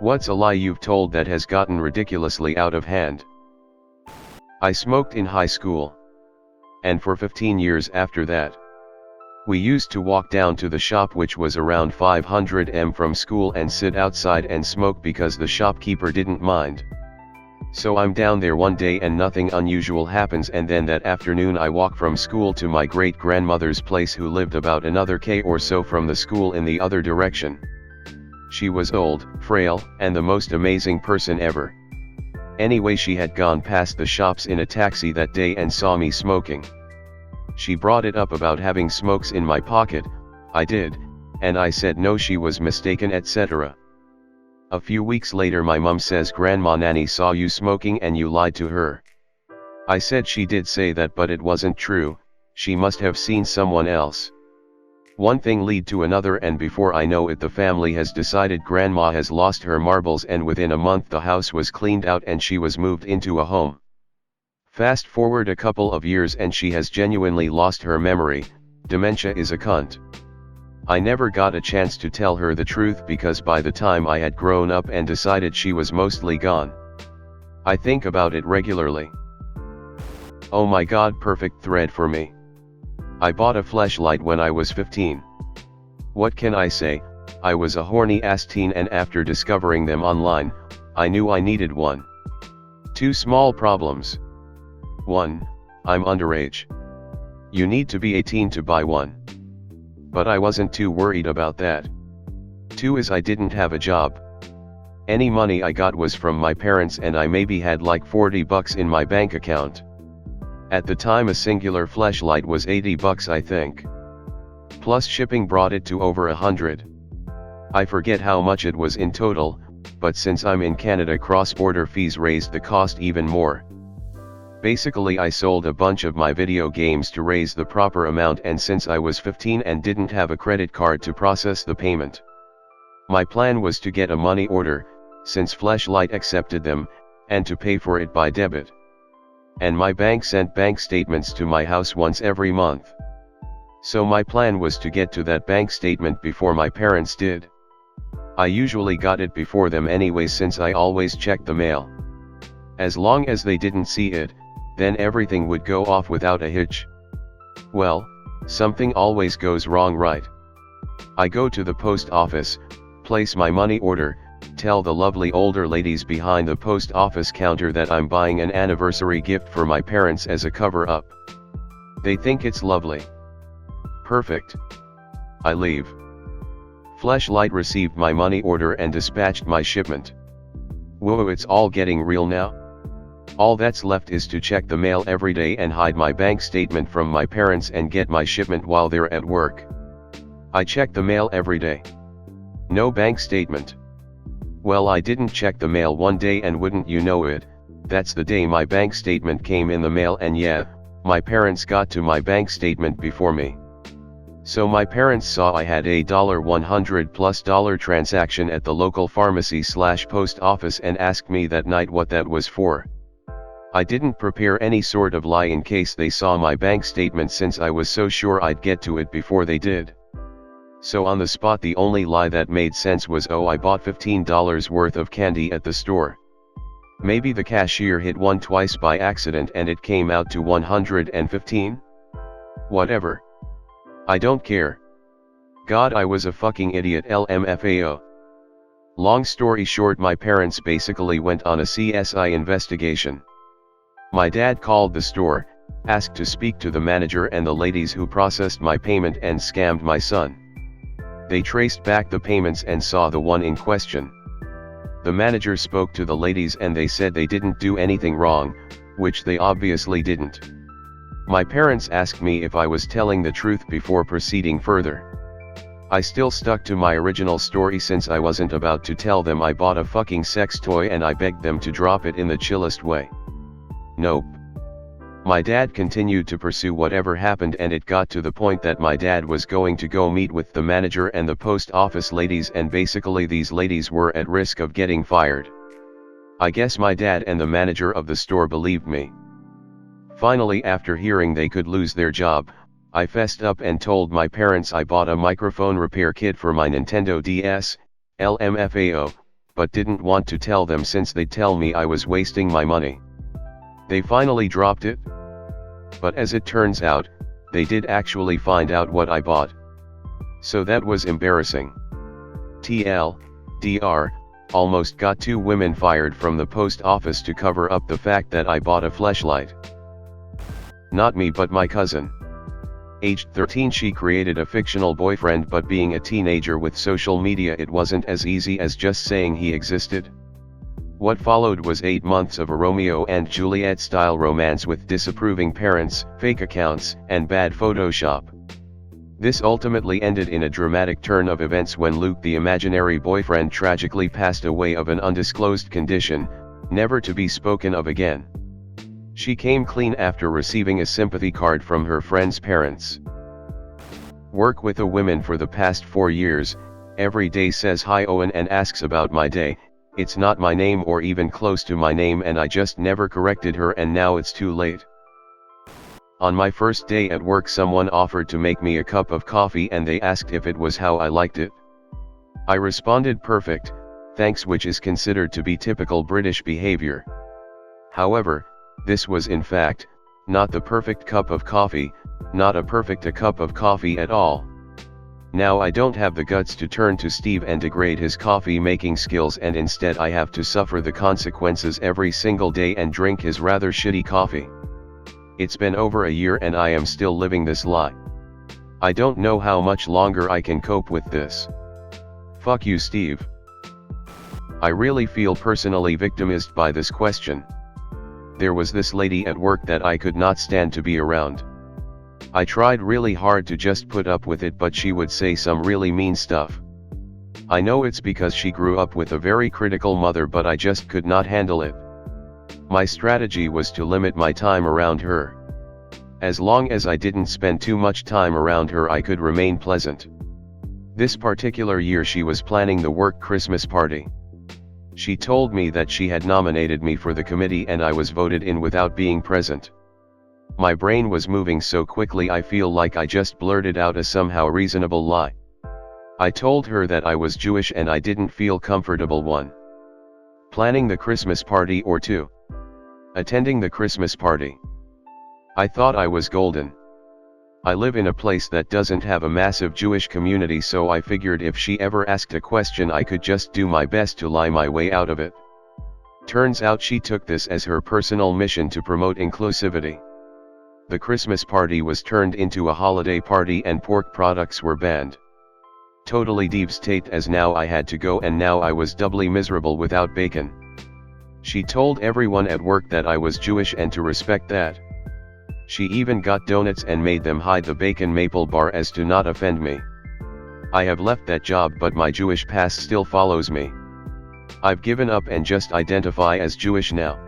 What's a lie you've told that has gotten ridiculously out of hand? I smoked in high school. And for 15 years after that. We used to walk down to the shop, which was around 500 m from school, and sit outside and smoke because the shopkeeper didn't mind. So I'm down there one day and nothing unusual happens, and then that afternoon I walk from school to my great-grandmother's place, who lived about another K or so from the school in the other direction. She was old, frail, and the most amazing person ever. Anyway, she had gone past the shops in a taxi that day and saw me smoking. She brought it up about having smokes in my pocket. I did, and I said no, she was mistaken, etc. A few weeks later my mum says Grandma Nanny saw you smoking and you lied to her. I said she did say that, but it wasn't true, she must have seen someone else. One thing lead to another, and before I know it the family has decided Grandma has lost her marbles, and within a month the house was cleaned out and she was moved into a home. Fast forward a couple of years and she has genuinely lost her memory. Dementia is a cunt. I never got a chance to tell her the truth because by the time I had grown up and decided she was mostly gone. I think about it regularly. Oh my god, perfect thread for me. I bought a fleshlight when I was 15. What can I say, I was a horny ass teen, and after discovering them online, I knew I needed one. Two small problems. 1. I'm underage. You need to be 18 to buy one. But I wasn't too worried about that. 2 is I didn't have a job. Any money I got was from my parents, and I maybe had like $40 in my bank account. At the time a singular fleshlight was $80 I think. Plus shipping brought it to over $100. I forget how much it was in total, but since I'm in Canada, cross-border fees raised the cost even more. Basically I sold a bunch of my video games to raise the proper amount, and since I was 15 and didn't have a credit card to process the payment, my plan was to get a money order, since Fleshlight accepted them, and to pay for it by debit. And my bank sent bank statements to my house once every month. So my plan was to get to that bank statement before my parents did. I usually got it before them anyway, since I always checked the mail. As long as they didn't see it, then everything would go off without a hitch. Well, something always goes wrong, right? I go to the post office, place my money order, tell the lovely older ladies behind the post office counter that I'm buying an anniversary gift for my parents as a cover-up. They think it's lovely. Perfect. I leave. Fleshlight received my money order and dispatched my shipment. Whoa, it's all getting real now. All that's left is to check the mail every day and hide my bank statement from my parents and get my shipment while they're at work. I check the mail every day. No bank statement. Well, I didn't check the mail one day, and wouldn't you know it, that's the day my bank statement came in the mail, and yeah, my parents got to my bank statement before me. So my parents saw I had a $100+ transaction at the local pharmacy/post office and asked me that night what that was for. I didn't prepare any sort of lie in case they saw my bank statement, since I was so sure I'd get to it before they did. So on the spot the only lie that made sense was, oh, I bought $15 worth of candy at the store. Maybe the cashier hit one twice by accident and it came out to 115? Whatever. I don't care. God, I was a fucking idiot, LMFAO. Long story short, my parents basically went on a CSI investigation. My dad called the store, asked to speak to the manager and the ladies who processed my payment and scammed my son. They traced back the payments and saw the one in question. The manager spoke to the ladies and they said they didn't do anything wrong, which they obviously didn't. My parents asked me if I was telling the truth before proceeding further. I still stuck to my original story, since I wasn't about to tell them I bought a fucking sex toy, and I begged them to drop it in the chillest way. Nope. My dad continued to pursue whatever happened, and it got to the point that my dad was going to go meet with the manager and the post office ladies, and basically these ladies were at risk of getting fired. I guess my dad and the manager of the store believed me. Finally, after hearing they could lose their job, I fessed up and told my parents I bought a microphone repair kit for my Nintendo DS, LMFAO, but didn't want to tell them since they'd tell me I was wasting my money. They finally dropped it. But as it turns out, they did actually find out what I bought. So that was embarrassing. TLDR, almost got 2 women fired from the post office to cover up the fact that I bought a fleshlight. Not me but my cousin. Aged 13, she created a fictional boyfriend, but being a teenager with social media, it wasn't as easy as just saying he existed. What followed was 8 months of a Romeo and Juliet style romance with disapproving parents, fake accounts, and bad Photoshop. This ultimately ended in a dramatic turn of events when Luke, the imaginary boyfriend, tragically passed away of an undisclosed condition, never to be spoken of again. She came clean after receiving a sympathy card from her friend's parents. Work with a woman for the past 4 years, every day says hi Owen and asks about my day. It's not my name or even close to my name, and I just never corrected her, and now it's too late. On my first day at work, someone offered to make me a cup of coffee and they asked if it was how I liked it. I responded perfect, thanks, which is considered to be typical British behavior. However, this was in fact not the perfect cup of coffee, not a cup of coffee at all. Now I don't have the guts to turn to Steve and degrade his coffee making skills, and instead I have to suffer the consequences every single day and drink his rather shitty coffee. It's been over a year and I am still living this lie. I don't know how much longer I can cope with this. Fuck you, Steve. I really feel personally victimized by this question. There was this lady at work that I could not stand to be around. I tried really hard to just put up with it, but she would say some really mean stuff. I know it's because she grew up with a very critical mother, but I just could not handle it. My strategy was to limit my time around her. As long as I didn't spend too much time around her, I could remain pleasant. This particular year she was planning the work Christmas party. She told me that she had nominated me for the committee and I was voted in without being present. My brain was moving so quickly I feel like I just blurted out a somehow reasonable lie. I told her that I was Jewish and I didn't feel comfortable 1. Planning the Christmas party, or 2. Attending the Christmas party. I thought I was golden. I live in a place that doesn't have a massive Jewish community, so I figured if she ever asked a question I could just do my best to lie my way out of it. Turns out she took this as her personal mission to promote inclusivity. The Christmas party was turned into a holiday party and pork products were banned. Totally devastated, as now I had to go and now I was doubly miserable without bacon. She told everyone at work that I was Jewish and to respect that. She even got donuts and made them hide the bacon maple bar as to not offend me. I have left that job, but my Jewish past still follows me. I've given up and just identify as Jewish now.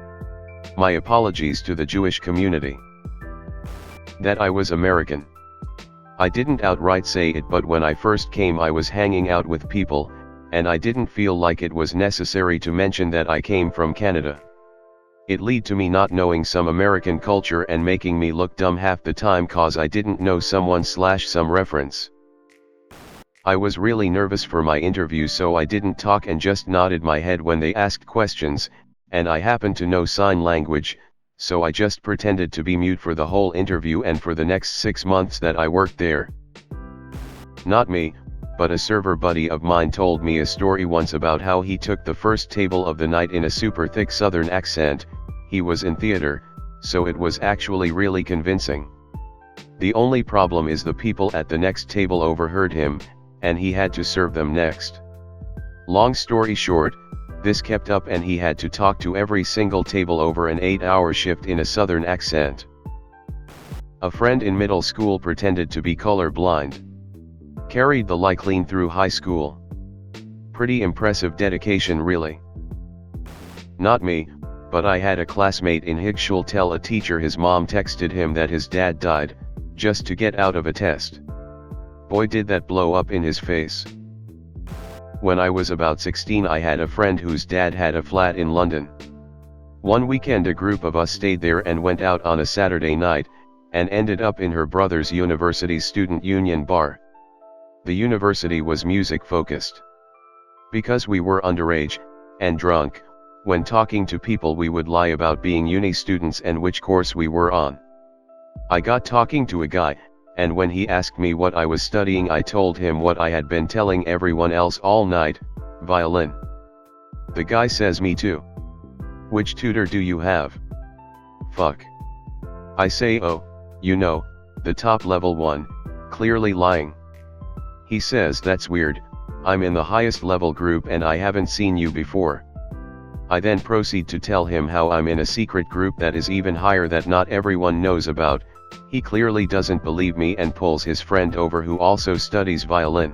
My apologies to the Jewish community. That I was American. I didn't outright say it, but when I first came I was hanging out with people, and I didn't feel like it was necessary to mention that I came from Canada. It led to me not knowing some American culture and making me look dumb half the time cause I didn't know someone/some reference. I was really nervous for my interview, so I didn't talk and just nodded my head when they asked questions, and I happened to know sign language, so I just pretended to be mute for the whole interview and for the next 6 months that I worked there. Not me, but a server buddy of mine told me a story once about how he took the first table of the night in a super thick southern accent. He was in theater, so it was actually really convincing. The only problem is the people at the next table overheard him, and he had to serve them next. Long story short, this kept up and he had to talk to every single table over an 8-hour shift in a southern accent. A friend in middle school pretended to be colorblind. Carried the lie clean through high school. Pretty impressive dedication, really. Not me, but I had a classmate in Highschool tell a teacher his mom texted him that his dad died, just to get out of a test. Boy, did that blow up in his face. When I was about 16, I had a friend whose dad had a flat in London. One weekend a group of us stayed there and went out on a Saturday night, and ended up in her brother's university's student union bar. The university was music focused. Because we were underage, and drunk. When talking to people we would lie about being uni students and which course we were on. I got talking to a guy, and when he asked me what I was studying I told him what I had been telling everyone else all night, violin. The guy says me too. Which tutor do you have? Fuck. I say oh, you know, the top level one, clearly lying. He says that's weird, I'm in the highest level group and I haven't seen you before. I then proceed to tell him how I'm in a secret group that is even higher that not everyone knows about. He clearly doesn't believe me and pulls his friend over who also studies violin.